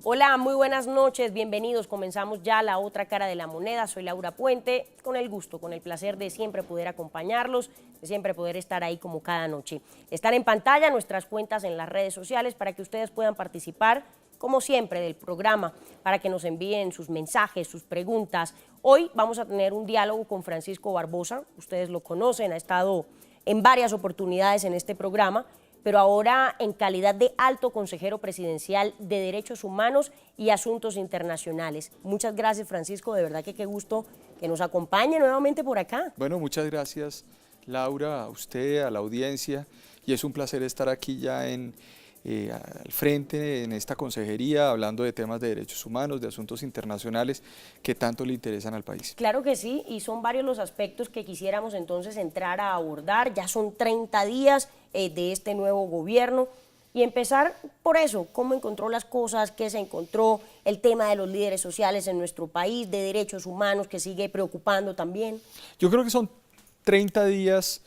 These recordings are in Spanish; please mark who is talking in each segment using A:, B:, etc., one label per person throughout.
A: Hola, muy buenas noches, bienvenidos. Comenzamos ya la otra cara de la moneda. Soy Laura Puente, con el gusto, con el placer de siempre poder acompañarlos, de siempre poder estar ahí como cada noche. Están en pantalla nuestras cuentas en las redes sociales para que ustedes puedan participar, como siempre, del programa, para que nos envíen sus mensajes, sus preguntas. Hoy vamos a tener un diálogo con Francisco Barbosa. Ustedes lo conocen, ha estado en varias oportunidades en este programa, pero ahora en calidad de alto consejero presidencial de Derechos Humanos y Asuntos Internacionales. Muchas gracias, Francisco, de verdad que qué gusto que nos acompañe nuevamente por acá.
B: Bueno, muchas gracias, Laura, a usted, a la audiencia, y es un placer estar aquí ya al frente en esta consejería, hablando de temas de derechos humanos, de asuntos internacionales que tanto le interesan al país.
A: Claro que sí, y son varios los aspectos que quisiéramos entonces entrar a abordar. Ya son 30 días de este nuevo gobierno y empezar por eso, cómo encontró las cosas, qué se encontró, el tema de los líderes sociales en nuestro país, de derechos humanos que sigue preocupando también.
B: Yo creo que son 30 días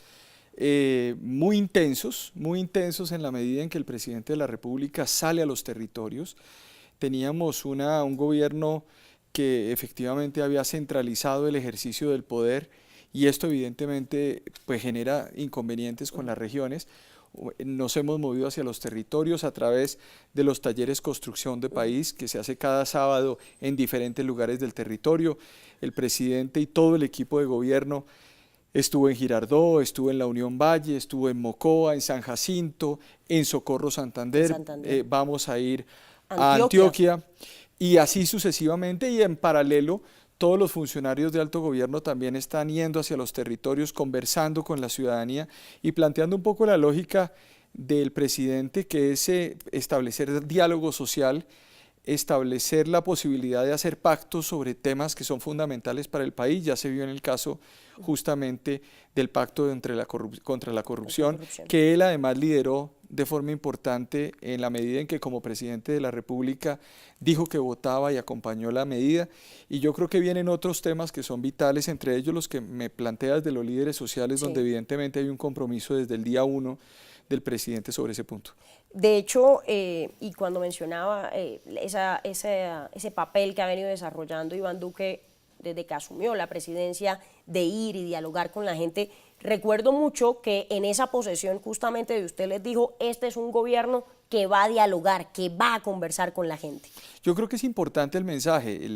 B: muy intensos en la medida en que el presidente de la República sale a los territorios. Teníamos un gobierno que efectivamente había centralizado el ejercicio del poder y esto evidentemente pues genera inconvenientes con las regiones. Nos hemos movido hacia los territorios a través de los talleres Construcción de País que se hace cada sábado en diferentes lugares del territorio. El presidente y todo el equipo de gobierno estuvo en Girardot, estuvo en la Unión Valle, estuvo en Mocoa, en San Jacinto, en Socorro Santander. Vamos a ir a Antioquia y así sucesivamente, y en paralelo todos los funcionarios de alto gobierno también están yendo hacia los territorios, conversando con la ciudadanía y planteando un poco la lógica del presidente, que es establecer diálogo social, establecer la posibilidad de hacer pactos sobre temas que son fundamentales para el país. Ya se vio en el caso justamente del pacto contra la corrupción, que él además lideró de forma importante en la medida en que como presidente de la República dijo que votaba y acompañó la medida. Y yo creo que vienen otros temas que son vitales, entre ellos los que me planteas de los líderes sociales, donde evidentemente hay un compromiso desde el día 1 del presidente sobre ese punto.
A: De hecho, y cuando mencionaba ese papel que ha venido desarrollando Iván Duque desde que asumió la presidencia, de ir y dialogar con la gente, recuerdo mucho que en esa posesión justamente de usted les dijo, este es un gobierno que va a dialogar, que va a conversar con la gente.
B: Yo creo que es importante el mensaje,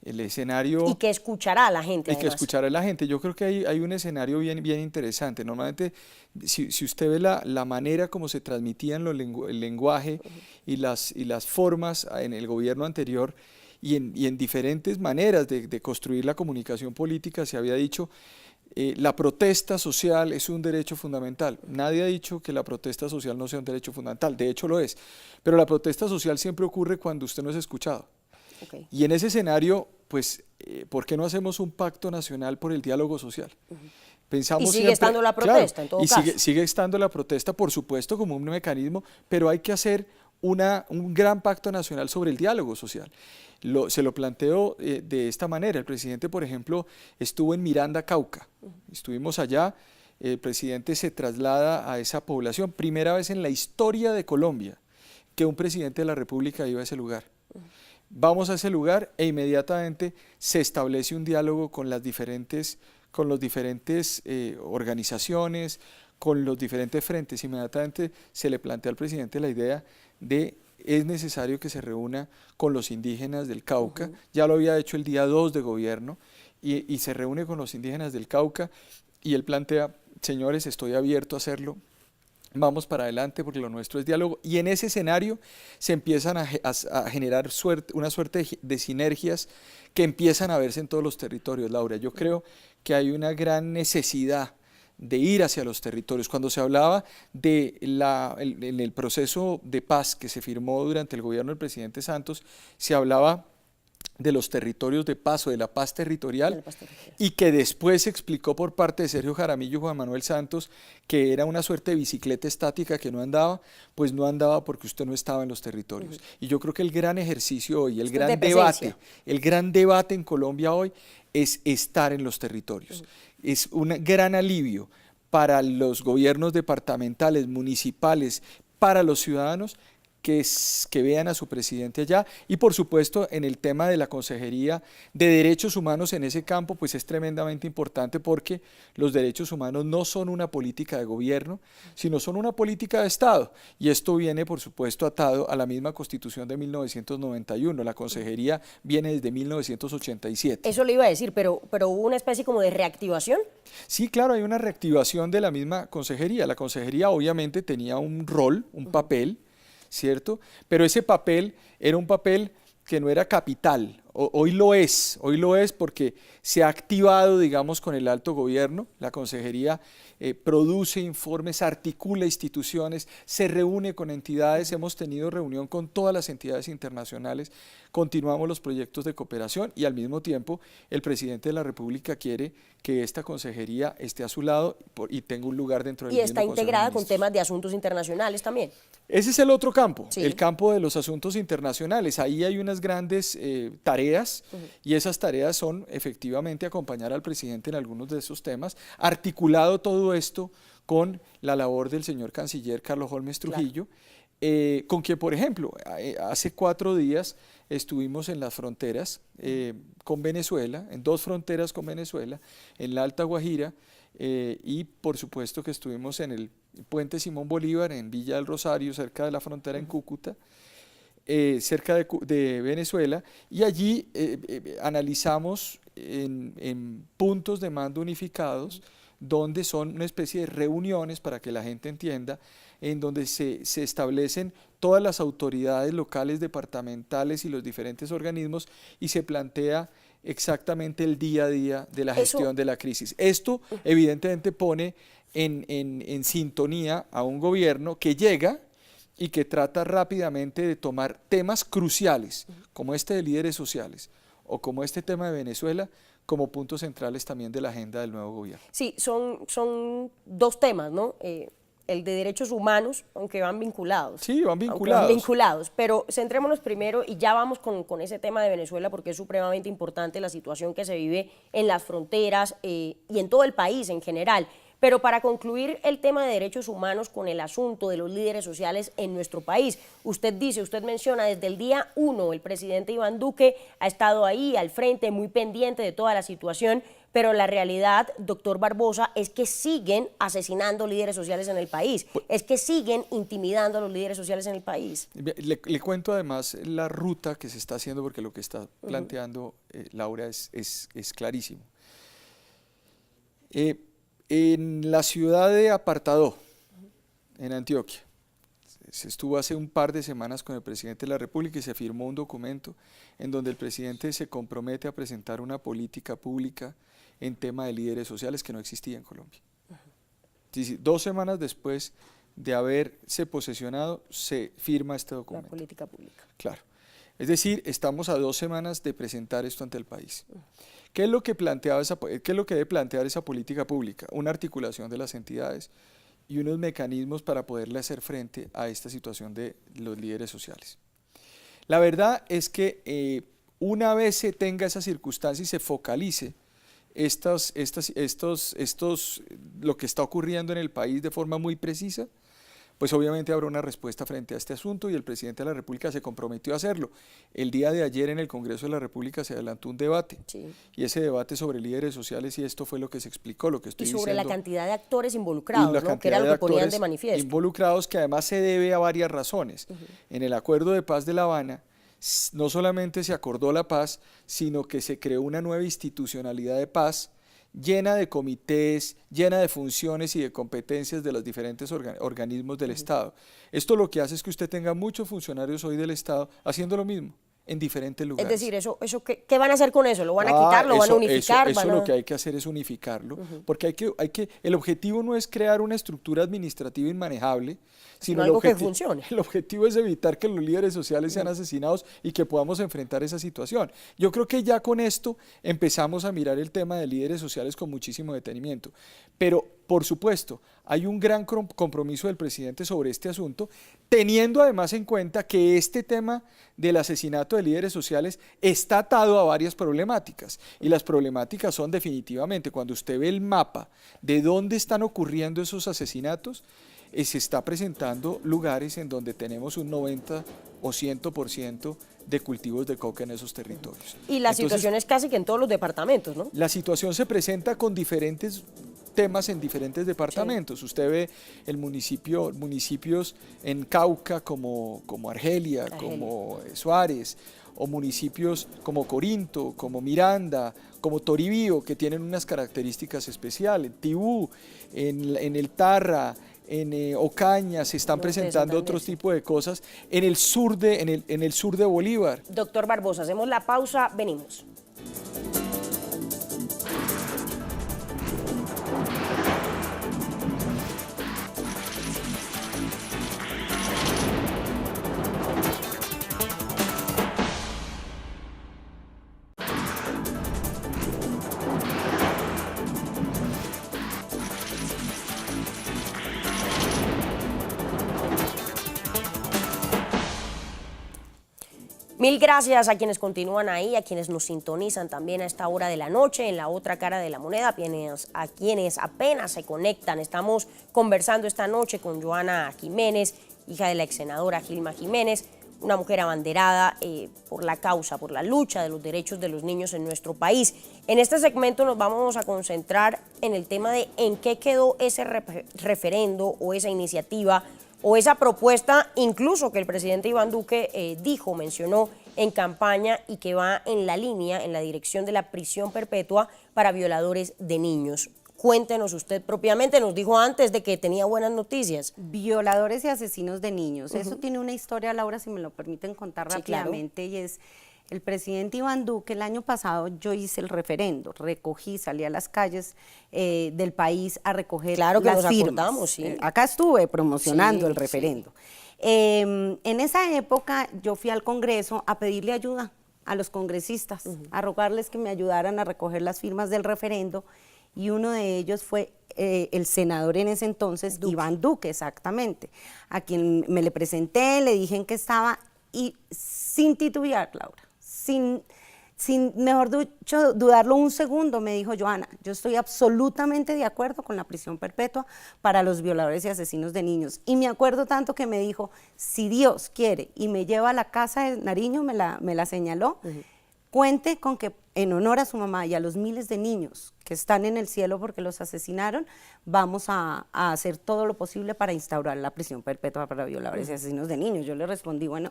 B: el escenario.
A: Y que escuchará a la gente.
B: Y que escuchará a la gente. Yo creo que hay un escenario bien interesante. Normalmente, si usted ve la manera como se transmitían el lenguaje y las formas en el gobierno anterior y en diferentes maneras de construir la comunicación política, se había dicho, la protesta social es un derecho fundamental. Nadie ha dicho que la protesta social no sea un derecho fundamental, de hecho lo es. Pero la protesta social siempre ocurre cuando usted no es escuchado. Y en ese escenario, pues, ¿por qué no hacemos un pacto nacional por el diálogo social? Pensamos
A: y sigue estando la protesta,
B: claro,
A: en todo caso.
B: Sigue estando la protesta, por supuesto, como un mecanismo, pero hay que hacer un gran pacto nacional sobre el diálogo social. Se lo planteo de esta manera. El presidente, por ejemplo, estuvo en Miranda, Cauca. Estuvimos allá, el presidente se traslada a esa población, primera vez en la historia de Colombia que un presidente de la República iba a ese lugar. Vamos a ese lugar e inmediatamente se establece un diálogo con las diferentes organizaciones, con los diferentes frentes. Inmediatamente se le plantea al presidente la idea de es necesario que se reúna con los indígenas del Cauca. Ya lo había hecho el día 2 de gobierno y se reúne con los indígenas del Cauca y él plantea, señores, estoy abierto a hacerlo. Vamos para adelante porque lo nuestro es diálogo, y en ese escenario se empiezan a generar una suerte de sinergias que empiezan a verse en todos los territorios, Laura. Yo creo que hay una gran necesidad de ir hacia los territorios. Cuando se hablaba en el proceso de paz que se firmó durante el gobierno del presidente Santos, se hablaba de los territorios de paz o de la paz territorial, y que después se explicó por parte de Sergio Jaramillo y Juan Manuel Santos que era una suerte de bicicleta estática que no andaba, pues no andaba porque usted no estaba en los territorios. Y yo creo que el gran ejercicio hoy, el gran debate en Colombia hoy es estar en los territorios. Es un gran alivio para los gobiernos departamentales, municipales, para los ciudadanos, que vean a su presidente allá. Y por supuesto en el tema de la Consejería de Derechos Humanos en ese campo, pues es tremendamente importante porque los derechos humanos no son una política de gobierno, sino son una política de Estado. Y esto viene por supuesto atado a la misma Constitución de 1991. La Consejería viene desde 1987.
A: Eso le iba a decir, pero hubo una especie como de reactivación.
B: Sí, claro, hay una reactivación de la misma consejería. La consejería obviamente tenía un rol, un papel, ¿cierto? Pero ese papel era un papel que no era capital. Hoy lo es porque se ha activado, digamos, con el alto gobierno. La consejería produce informes, articula instituciones, se reúne con entidades, hemos tenido reunión con todas las entidades internacionales, continuamos los proyectos de cooperación y al mismo tiempo el presidente de la República quiere que esta consejería esté a su lado y tenga un lugar dentro del mismo
A: Consejo de Ministros. Y está integrada con temas de asuntos internacionales también.
B: Ese es el otro campo,
A: sí,
B: el campo de los asuntos internacionales. Ahí hay unas grandes tareas y esas tareas son efectivamente acompañar al presidente en algunos de esos temas, articulado todo esto con la labor del señor canciller Carlos Holmes Trujillo, con quien, por ejemplo, hace 4 días estuvimos en las fronteras con Venezuela, en 2 fronteras con Venezuela, en la Alta Guajira, y por supuesto que estuvimos en el Puente Simón Bolívar, en Villa del Rosario, cerca de la frontera en Cúcuta, cerca de Venezuela, y allí analizamos en puntos de mando unificados, donde son una especie de reuniones, para que la gente entienda, en donde se establecen todas las autoridades locales, departamentales y los diferentes organismos, y se plantea exactamente el día a día de la gestión de la crisis. Esto evidentemente pone en sintonía a un gobierno que llega y que trata rápidamente de tomar temas cruciales, como este de líderes sociales, o como este tema de Venezuela, como puntos centrales también de la agenda del nuevo gobierno.
A: Sí, son 2 temas, ¿no? El de derechos humanos, aunque van vinculados.
B: Sí, van vinculados.
A: Pero centrémonos primero y ya vamos con ese tema de Venezuela, porque es supremamente importante la situación que se vive en las fronteras y en todo el país en general. Pero para concluir el tema de derechos humanos con el asunto de los líderes sociales en nuestro país, usted menciona, desde el día 1 el presidente Iván Duque ha estado ahí al frente, muy pendiente de toda la situación, pero la realidad, doctor Barbosa, es que siguen asesinando líderes sociales en el país, es que siguen intimidando a los líderes sociales en el país.
B: Le cuento además la ruta que se está haciendo, porque lo que está planteando Laura es clarísimo. En la ciudad de Apartadó, en Antioquia, se estuvo hace un par de semanas con el presidente de la República y se firmó un documento en donde el presidente se compromete a presentar una política pública en tema de líderes sociales que no existía en Colombia. 2 semanas después de haberse posesionado, se firma este documento.
A: La política pública.
B: Claro. Es decir, estamos a 2 semanas de presentar esto ante el país. ¿Qué es lo que debe plantear esa política pública? Una articulación de las entidades y unos mecanismos para poderle hacer frente a esta situación de los líderes sociales. La verdad es que una vez se tenga esa circunstancia y se focalice lo que está ocurriendo en el país de forma muy precisa, pues obviamente habrá una respuesta frente a este asunto y el presidente de la República se comprometió a hacerlo. El día de ayer en el Congreso de la República se adelantó un debate, y ese debate sobre líderes sociales, y esto fue lo que se explicó, lo que estoy diciendo.
A: Y sobre la cantidad de actores involucrados, ¿no? Que era lo que ponían de manifiesto.
B: Involucrados, que además se debe a varias razones. En el Acuerdo de Paz de La Habana, no solamente se acordó la paz, sino que se creó una nueva institucionalidad de paz, llena de comités, llena de funciones y de competencias de los diferentes organismos del Estado. Esto lo que hace es que usted tenga muchos funcionarios hoy del Estado haciendo lo mismo en diferentes lugares.
A: Es decir, ¿qué van a hacer con eso? ¿Lo van a quitar? ¿Lo van a unificar?
B: Eso lo que hay que hacer es unificarlo, porque el objetivo no es crear una estructura administrativa inmanejable, sino
A: algo que funcione.
B: El objetivo es evitar que los líderes sociales sean asesinados y que podamos enfrentar esa situación. Yo creo que ya con esto empezamos a mirar el tema de líderes sociales con muchísimo detenimiento, pero por supuesto hay un gran compromiso del presidente sobre este asunto, teniendo además en cuenta que este tema del asesinato de líderes sociales está atado a varias problemáticas, y las problemáticas son definitivamente, cuando usted ve el mapa de dónde están ocurriendo esos asesinatos, se está presentando lugares en donde tenemos un 90 o 100% de cultivos de coca en esos territorios.
A: Y la situación es casi que en todos los departamentos, ¿no?
B: La situación se presenta con diferentes temas en diferentes departamentos. Sí. Usted ve municipios en Cauca como Argelia, como Suárez, o municipios como Corinto, como Miranda, como Toribío, que tienen unas características especiales. Tibú, en el Tarra, en Ocaña se están presentando otros tipos de cosas en el sur de Bolívar.
A: Doctor Barbosa, hacemos la pausa, venimos. Mil gracias a quienes continúan ahí, a quienes nos sintonizan también a esta hora de la noche, en la otra cara de la moneda, a quienes apenas se conectan. Estamos conversando esta noche con Johanna Jiménez, hija de la ex senadora Gilma Jiménez, una mujer abanderada por la causa, por la lucha de los derechos de los niños en nuestro país. En este segmento nos vamos a concentrar en el tema de en qué quedó ese referendo o esa iniciativa o esa propuesta, incluso que el presidente Iván Duque mencionó en campaña y que va en la línea, en la dirección de la prisión perpetua para violadores de niños. Cuéntenos usted propiamente, nos dijo antes de que tenía buenas noticias.
C: Violadores y asesinos de niños. Eso tiene una historia, Laura, si me lo permiten contar rápidamente, claro. Y es el presidente Iván Duque. El año pasado yo hice el referendo, salí a las calles del país a recoger las firmas. Acordamos, sí. Acá estuve promocionando el referendo. Sí. En esa época yo fui al Congreso a pedirle ayuda a los congresistas, a rogarles que me ayudaran a recoger las firmas del referendo, y uno de ellos fue el senador en ese entonces, Iván Duque, exactamente, a quien me le presenté, le dije en qué estaba, y sin titubear, Laura, sin mejor dicho, dudarlo un segundo, me dijo: Johanna, yo estoy absolutamente de acuerdo con la prisión perpetua para los violadores y asesinos de niños. Y me acuerdo tanto que me dijo: si Dios quiere y me lleva a la casa de Nariño, me la señaló, cuente con que en honor a su mamá y a los miles de niños que están en el cielo porque los asesinaron, vamos a hacer todo lo posible para instaurar la prisión perpetua para violadores y asesinos de niños. Yo le respondí: bueno,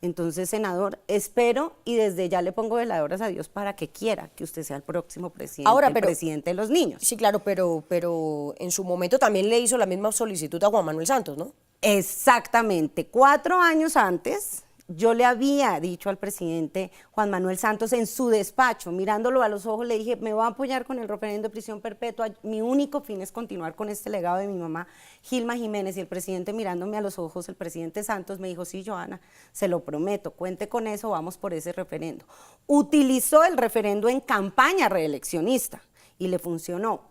C: entonces, senador, espero y desde ya le pongo veladoras a Dios para que quiera que usted sea el próximo presidente, el presidente de los niños.
A: Sí, claro, pero en su momento también le hizo la misma solicitud a Juan Manuel Santos, ¿no?
C: Exactamente. 4 años antes, yo le había dicho al presidente Juan Manuel Santos en su despacho, mirándolo a los ojos, le dije: me voy a apoyar con el referendo de prisión perpetua, mi único fin es continuar con este legado de mi mamá Gilma Jiménez. Y el presidente, mirándome a los ojos, el presidente Santos, me dijo: sí, Johanna, se lo prometo, cuente con eso, vamos por ese referendo. Utilizó el referendo en campaña reeleccionista y le funcionó.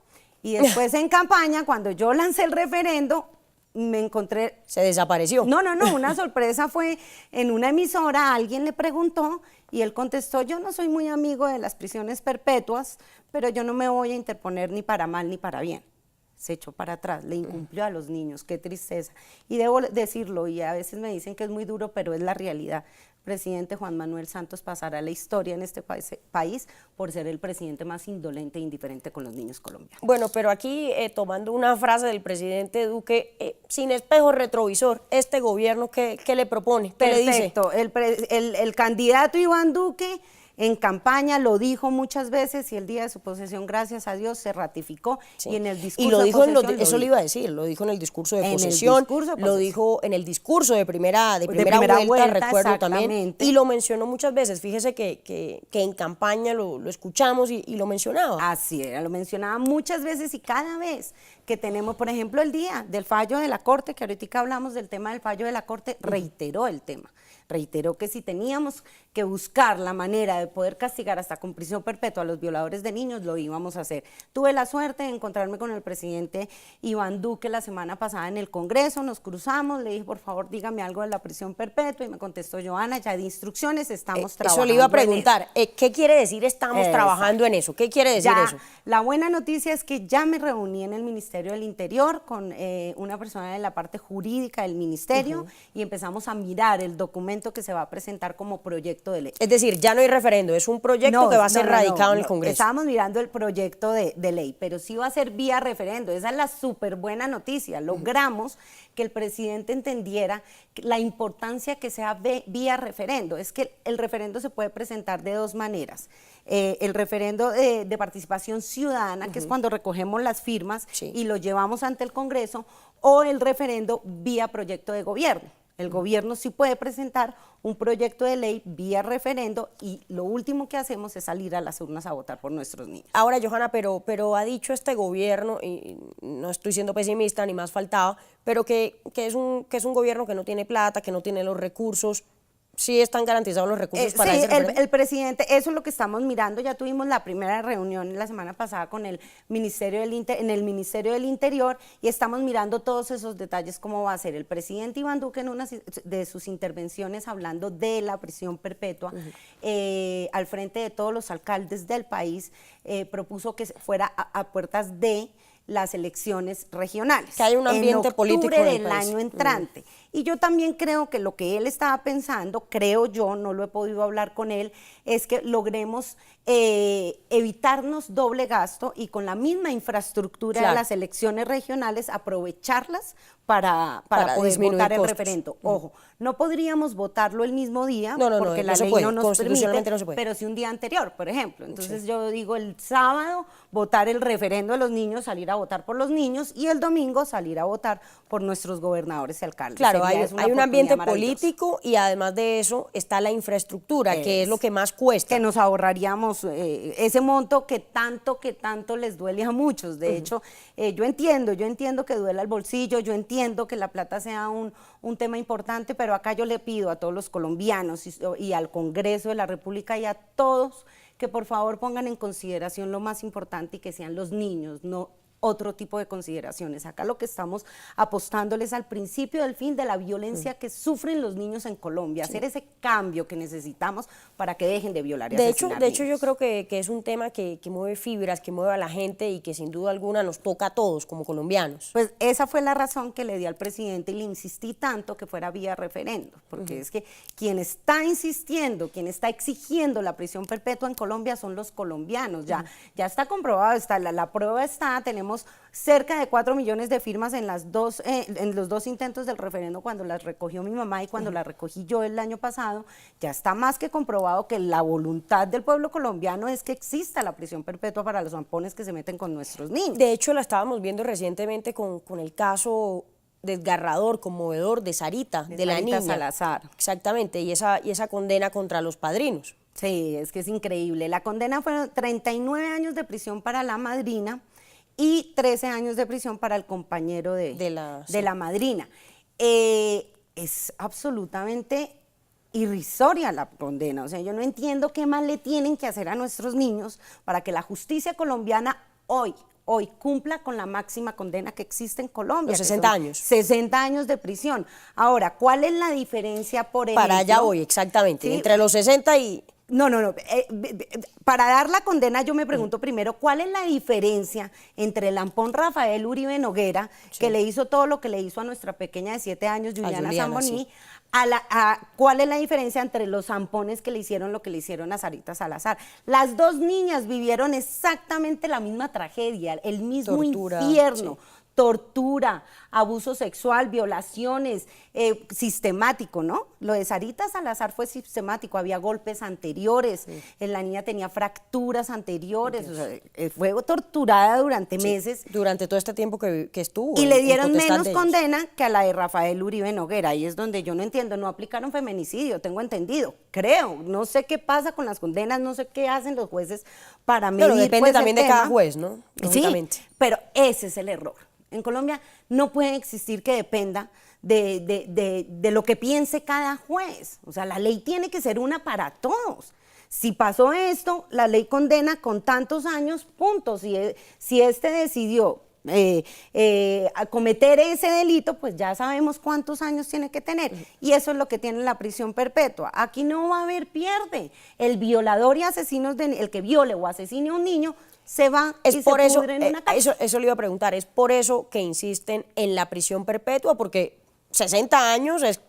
C: Y después en campaña, cuando yo lancé el referendo, me encontré...
A: ¿Se desapareció?
C: No, una sorpresa fue en una emisora, alguien le preguntó y él contestó: yo no soy muy amigo de las prisiones perpetuas, pero yo no me voy a interponer ni para mal ni para bien. Se echó para atrás, le incumplió a los niños, qué tristeza. Y debo decirlo, y a veces me dicen que es muy duro, pero es la realidad. Presidente Juan Manuel Santos pasará a la historia en este país por ser el presidente más indolente e indiferente con los niños colombianos.
A: Bueno, pero aquí tomando una frase del presidente Duque, sin espejo retrovisor, este gobierno, ¿qué le propone? ¿Qué le dice?
C: Perfecto, el candidato Iván Duque en campaña lo dijo muchas veces y el día de su posesión, gracias a Dios, se ratificó. Sí. Y en el discurso
A: de posesión, eso le iba a decir, lo dijo en el discurso de posesión, lo dijo en el discurso de primera vuelta, recuerdo también, y lo mencionó muchas veces. Fíjese que en campaña lo escuchamos y lo mencionaba.
C: Así era, lo mencionaba muchas veces, y cada vez que tenemos, por ejemplo, el día del fallo de la Corte, que ahorita hablamos del tema del fallo de la Corte, reiteró el tema. Reiteró que si teníamos que buscar la manera de poder castigar hasta con prisión perpetua a los violadores de niños, lo íbamos a hacer. Tuve la suerte de encontrarme con el presidente Iván Duque la semana pasada en el Congreso, nos cruzamos, le dije, por favor, dígame algo de la prisión perpetua, y me contestó, Johanna, ya de instrucciones estamos trabajando.
A: Eso le iba a preguntar, ¿qué quiere decir estamos trabajando en eso? ¿Qué quiere decir eso?
C: La buena noticia es que ya me reuní en el Ministerio del Interior con una persona de la parte jurídica del Ministerio y empezamos a mirar el documento que se va a presentar como proyecto de ley.
A: Es decir, ya no hay referendo, es un proyecto que va a ser radicado en el Congreso.
C: Estábamos mirando el proyecto de ley, pero sí va a ser vía referendo. Esa es la súper buena noticia. Logramos que el presidente entendiera la importancia que sea vía referendo. Es que el referendo se puede presentar de dos maneras. El referendo de participación ciudadana, que es cuando recogemos las firmas y lo llevamos ante el Congreso, o el referendo vía proyecto de gobierno. El gobierno sí puede presentar un proyecto de ley vía referendo y lo último que hacemos es salir a las urnas a votar por nuestros niños.
A: Ahora, Johanna, pero ha dicho este gobierno, y no estoy siendo pesimista ni más faltaba, pero que es un gobierno que no tiene plata, que no tiene los recursos. ¿Sí están garantizados los recursos para ese referendo?
C: El presidente, eso es lo que estamos mirando. Ya tuvimos la primera reunión la semana pasada con el Ministerio en el Ministerio del Interior y estamos mirando todos esos detalles, cómo va a ser. El presidente Iván Duque en una de sus intervenciones hablando de la prisión perpetua, al frente de todos los alcaldes del país, propuso que fuera a puertas de las elecciones regionales.
A: Que hay un ambiente político en el
C: del
A: país.
C: año entrante. Y yo también creo que lo que él estaba pensando, creo yo, no lo he podido hablar con él, es que logremos evitarnos doble gasto y con la misma infraestructura de las elecciones regionales aprovecharlas para poder votar el referendo. Ojo, no podríamos votarlo el mismo día porque la ley no nos permite,
A: no se puede.
C: pero sí un día anterior, por ejemplo. Entonces yo digo el sábado votar el referendo de los niños, salir a votar por los niños y el domingo salir a votar por nuestros gobernadores y alcaldes.
A: Claro, hay un ambiente político y además de eso está la infraestructura, que es lo que más cuesta.
C: Que nos ahorraríamos ese monto que tanto les duele a muchos. De hecho, yo entiendo que duela el bolsillo, yo entiendo que la plata sea un tema importante, pero acá yo le pido a todos los colombianos y al Congreso de la República y a todos que por favor pongan en consideración lo más importante y que sean los niños, no otro tipo de consideraciones. Acá lo que estamos apostándoles al principio del fin de la violencia que sufren los niños en Colombia, hacer ese cambio que necesitamos para que dejen de violar y asesinar
A: De hecho, yo creo que es un tema que mueve fibras, que mueve a la gente y que sin duda alguna nos toca a todos como colombianos.
C: Pues esa fue la razón que le di al presidente y le insistí tanto que fuera vía referendo, porque es que quien está insistiendo, quien está exigiendo la prisión perpetua en Colombia son los colombianos. Ya está comprobado, la prueba está, tenemos cerca de 4 millones de firmas en los dos intentos del referendo, cuando las recogió mi mamá y cuando las recogí yo el año pasado. Ya está más que comprobado que la voluntad del pueblo colombiano es que exista la prisión perpetua para los zampones que se meten con nuestros niños.
A: De hecho, la estábamos viendo recientemente con el caso desgarrador, conmovedor de Sarita, de la niña
C: Salazar.
A: Exactamente, y esa condena contra los padrinos.
C: Sí, es que es increíble. La condena fue 39 años de prisión para la madrina y 13 años de prisión para el compañero de la madrina. Es absolutamente irrisoria la condena. O sea, yo no entiendo qué más le tienen que hacer a nuestros niños para que la justicia colombiana hoy cumpla con la máxima condena que existe en Colombia.
A: Los 60 años.
C: 60 años de prisión. Ahora, ¿cuál es la diferencia, por ejemplo?
A: Para allá voy, exactamente, ¿sí? Entre los 60 y...
C: No. Para dar la condena yo me pregunto primero, ¿cuál es la diferencia entre el ampón Rafael Uribe Noguera, que le hizo todo lo que le hizo a nuestra pequeña de 7 años, Juliana Zamboní, cuál es la diferencia entre los zampones que le hicieron lo que le hicieron a Sarita Salazar? Las dos niñas vivieron exactamente la misma tragedia, el mismo infierno. Tortura, abuso sexual, violaciones, sistemático, ¿no? Lo de Sarita Salazar fue sistemático, había golpes anteriores, la niña tenía fracturas anteriores, o sea, fue torturada durante meses.
A: Durante todo este tiempo que estuvo.
C: Y le dieron menos condena que a la de Rafael Uribe Noguera, ahí es donde yo no entiendo, no aplicaron feminicidio, tengo entendido, creo, no sé qué pasa con las condenas, no sé qué hacen los jueces para medir.
A: Pero depende también de cada juez, ¿no?
C: Sí, pero ese es el error. En Colombia no puede existir que dependa de lo que piense cada juez. O sea, la ley tiene que ser una para todos. Si pasó esto, la ley condena con tantos años, punto. Si este decidió a cometer ese delito, pues ya sabemos cuántos años tiene que tener. Y eso es lo que tiene la prisión perpetua. Aquí no va a haber pierde. El violador y asesinos, el que viole o asesine a un niño, se va y se pudre en una cárcel.
A: Eso le iba a preguntar, ¿es por eso que insisten en la prisión perpetua? Porque 60 años es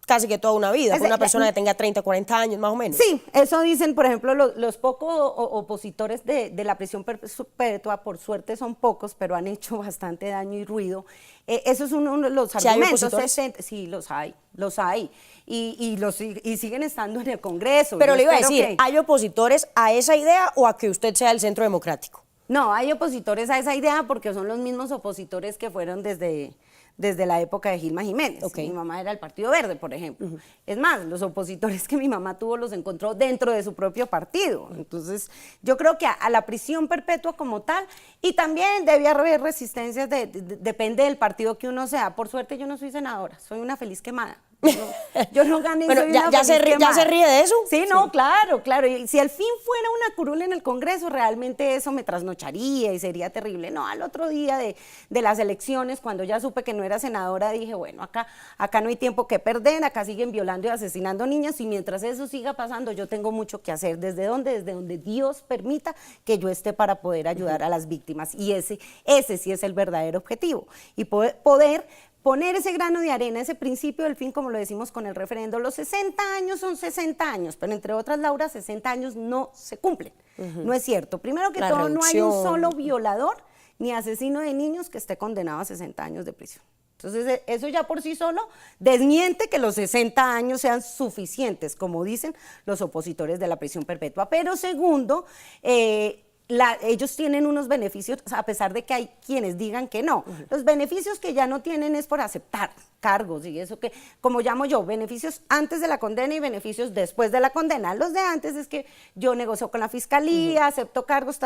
A: casi que toda una vida, para una persona que tenga 30, 40 años más o menos.
C: Sí, eso dicen, por ejemplo, los pocos opositores de la prisión perpetua, por suerte son pocos, pero han hecho bastante daño y ruido. Eso es uno de los argumentos. Sí, los hay. Y siguen estando en el Congreso.
A: Pero le iba a decir, ¿hay opositores a esa idea o a que usted sea el Centro Democrático?
C: No, hay opositores a esa idea porque son los mismos opositores que fueron desde la época de Gilma Jiménez. Mi mamá era del Partido Verde, por ejemplo. Es más, los opositores que mi mamá tuvo los encontró dentro de su propio partido. Entonces, yo creo que a la prisión perpetua como tal, y también debe haber resistencias, depende del partido que uno sea. Por suerte yo no soy senadora, soy una feliz quemada. Yo no gané y soy una feliz quemada.
A: ¿Ya se ríe de eso?
C: Sí, no, claro. Y si al fin fuera una curul en el Congreso, realmente eso me trasnocharía y sería terrible. No, al otro día de las elecciones, cuando ya supe que no era senadora, dije, bueno, acá no hay tiempo que perder, acá siguen violando y asesinando niñas, y mientras eso siga pasando, yo tengo mucho que hacer. ¿Desde dónde? Desde donde Dios permita que yo esté para poder ayudar a las víctimas. Y ese sí es el verdadero objetivo. Y poder poner ese grano de arena, ese principio del fin, como lo decimos con el referendo. Los 60 años son 60 años, pero entre otras, Laura, 60 años no se cumplen. No es cierto. Primero que todo, no hay un solo violador ni asesino de niños que esté condenado a 60 años de prisión. Entonces, eso ya por sí solo desmiente que los 60 años sean suficientes, como dicen los opositores de la prisión perpetua. Pero segundo, ellos tienen unos beneficios, a pesar de que hay quienes digan que no. Los beneficios que ya no tienen es por aceptar cargos, y eso que, como llamo yo, beneficios antes de la condena y beneficios después de la condena. Los de antes es que yo negocio con la fiscalía, acepto cargos,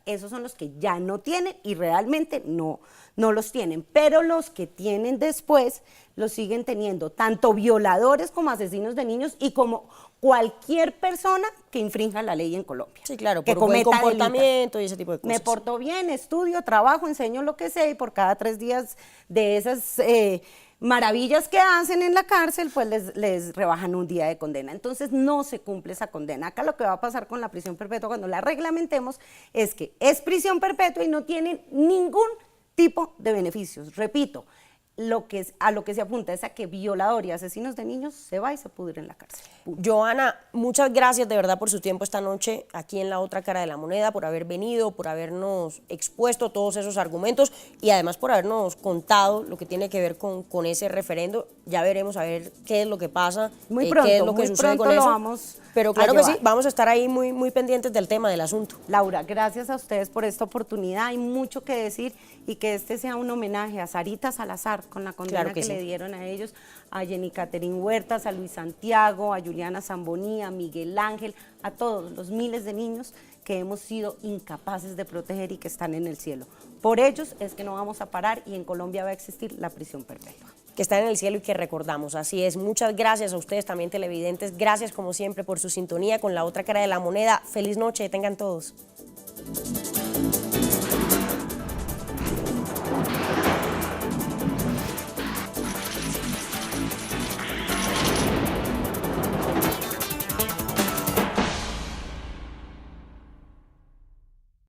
C: esos son los que ya no tienen y realmente no los tienen. Pero los que tienen después los siguen teniendo, tanto violadores como asesinos de niños y como cualquier persona que infrinja la ley en Colombia.
A: Sí, claro, por buen comportamiento y ese tipo de cosas.
C: Me porto bien, estudio, trabajo, enseño lo que sé, y por cada 3 días de esas maravillas que hacen en la cárcel, pues les rebajan un día de condena. Entonces no se cumple esa condena. Acá lo que va a pasar con la prisión perpetua cuando la reglamentemos es que es prisión perpetua y no tienen ningún tipo de beneficios. Repito, a lo que se apunta es a que violador y asesinos de niños se va y se pudre en la cárcel.
A: Johanna, muchas gracias de verdad por su tiempo esta noche aquí en La Otra Cara de la Moneda, por haber venido, por habernos expuesto todos esos argumentos y además por habernos contado lo que tiene que ver con ese referendo. Ya veremos a ver qué es lo que pasa,
C: muy pronto,
A: qué es lo que sucede con eso. Pero claro que sí, vamos a estar ahí muy pendientes del tema, del asunto.
C: Laura, gracias a ustedes por esta oportunidad. Hay mucho que decir y que este sea un homenaje a Sarita Salazar con la condena que le dieron a ellos, a Jenny Catherine Huertas, a Luis Santiago, a Juliana Zambonía, a Miguel Ángel, a todos los miles de niños que hemos sido incapaces de proteger y que están en el cielo. Por ellos es que no vamos a parar y en Colombia va a existir la prisión perpetua.
A: Que está en el cielo y que recordamos, así es. Muchas gracias a ustedes también, televidentes. Gracias como siempre por su sintonía con La Otra Cara de la Moneda. Feliz noche, tengan todos.